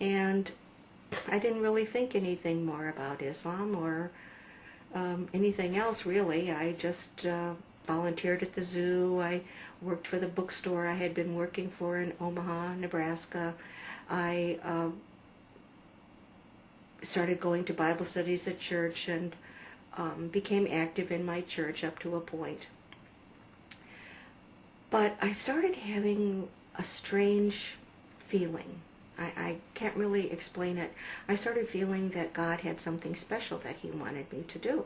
and I didn't really think anything more about Islam or anything else really. I just volunteered at the zoo. I worked for the bookstore I had been working for in Omaha, Nebraska. I started going to Bible studies at church and became active in my church up to a point. But I started having a strange feeling. I can't really explain it. I started feeling that God had something special that He wanted me to do.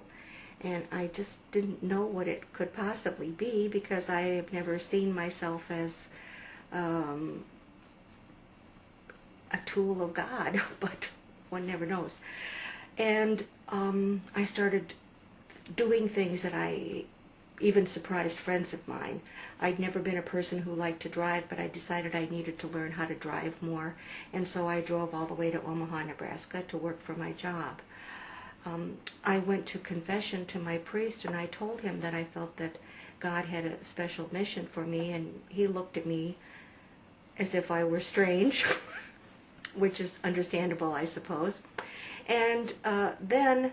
And I just didn't know what it could possibly be, because I have never seen myself as a tool of God, but one never knows. And I started doing things that I even surprised friends of mine. I'd never been a person who liked to drive, but I decided I needed to learn how to drive more, and so I drove all the way to Omaha, Nebraska to work for my job. I went to confession to my priest, and I told him that I felt that God had a special mission for me, and he looked at me as if I were strange, which is understandable, I suppose. And then,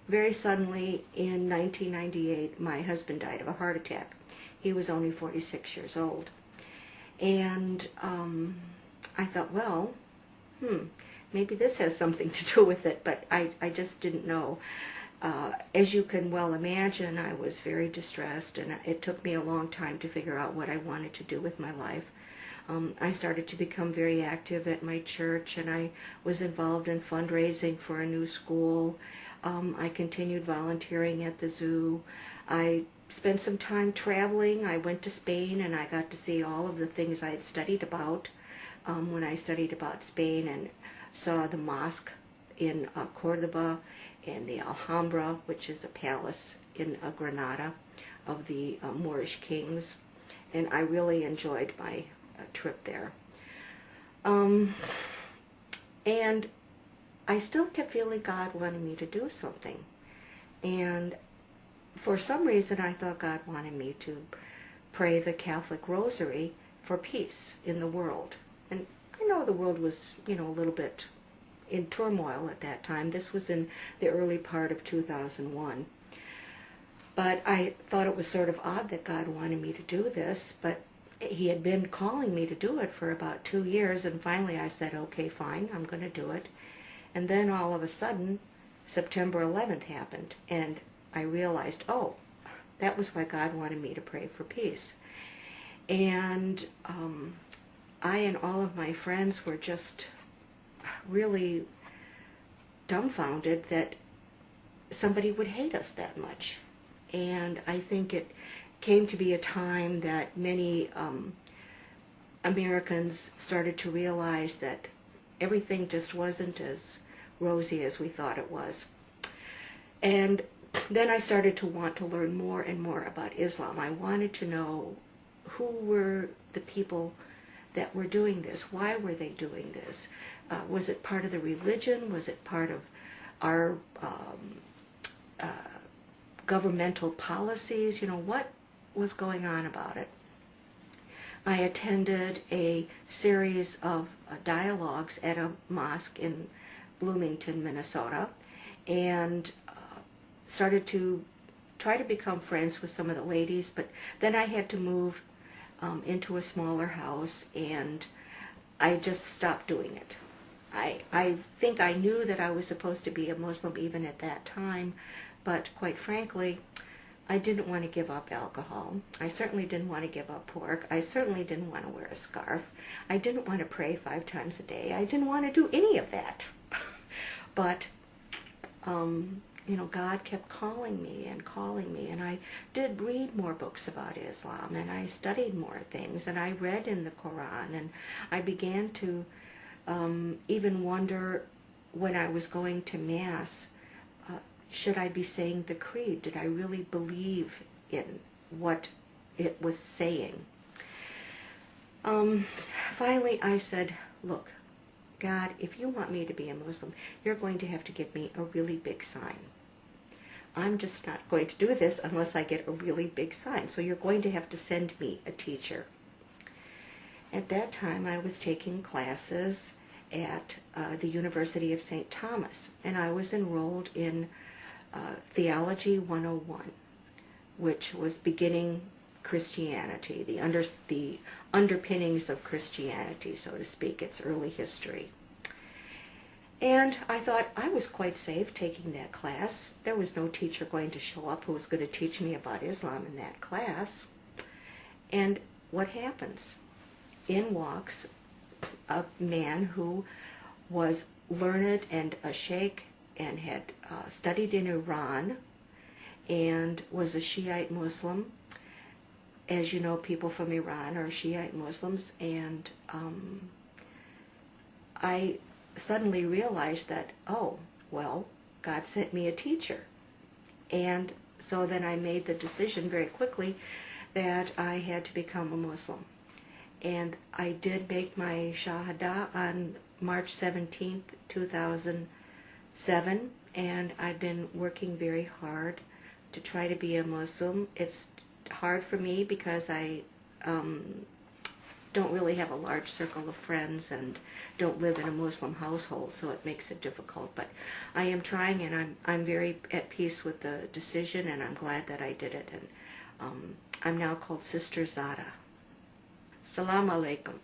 very suddenly, in 1998, my husband died of a heart attack. He was only 46 years old. And I thought, well, maybe this has something to do with it, but I just didn't know. As you can well imagine, I was very distressed, and it took me a long time to figure out what I wanted to do with my life. I started to become very active at my church, and I was involved in fundraising for a new school. I continued volunteering at the zoo. I spent some time traveling. I went to Spain, and I got to see all of the things I had studied about when I studied about Spain, and saw the mosque in Cordoba and the Alhambra, which is a palace in Granada of the Moorish kings. And I really enjoyed my trip there. And I still kept feeling God wanted me to do something. And for some reason I thought God wanted me to pray the Catholic Rosary for peace in the world. And I know the world was, a little bit in turmoil at that time. This was in the early part of 2001. But I thought it was sort of odd that God wanted me to do this, but He had been calling me to do it for about 2 years, and finally I said, okay, fine, I'm going to do it. And then all of a sudden, September 11th happened, and I realized, oh, that was why God wanted me to pray for peace. And I and all of my friends were just really dumbfounded that somebody would hate us that much. And I think it came to be a time that many Americans started to realize that everything just wasn't as rosy as we thought it was. And then I started to want to learn more and more about Islam. I wanted to know who were the people that were doing this. Why were they doing this? Was it part of the religion? Was it part of our governmental policies? What was going on about it? I attended a series of dialogues at a mosque in Bloomington, Minnesota, and started to try to become friends with some of the ladies, but then I had to move into a smaller house, and I just stopped doing it. I think I knew that I was supposed to be a Muslim even at that time, but quite frankly, I didn't want to give up alcohol. I certainly didn't want to give up pork. I certainly didn't want to wear a scarf. I didn't want to pray 5 times a day. I didn't want to do any of that. But, God kept calling me, and I did read more books about Islam, and I studied more things, and I read in the Quran, and I began to even wonder when I was going to Mass, should I be saying the creed? Did I really believe in what it was saying? Finally, I said, look, God, if you want me to be a Muslim, you're going to have to give me a really big sign. I'm just not going to do this unless I get a really big sign. So you're going to have to send me a teacher. At that time, I was taking classes at the University of St. Thomas, and I was enrolled in Theology 101, which was beginning Christianity, the underpinnings of Christianity, so to speak, its early history. And I thought I was quite safe taking that class. There was no teacher going to show up who was going to teach me about Islam in that class. And what happens? In walks a man who was learned and a sheikh and had studied in Iran and was a Shiite Muslim. As you know, people from Iran are Shiite Muslims, and I suddenly realized that, oh, well, God sent me a teacher. And so then I made the decision very quickly that I had to become a Muslim. And I did make my Shahada on March 17th, 2007, and I've been working very hard to try to be a Muslim. It's hard for me because I don't really have a large circle of friends and don't live in a Muslim household, so it makes it difficult. But I am trying, and I'm very at peace with the decision, and I'm glad that I did it. And I'm now called Sister Zada. Salam alaikum.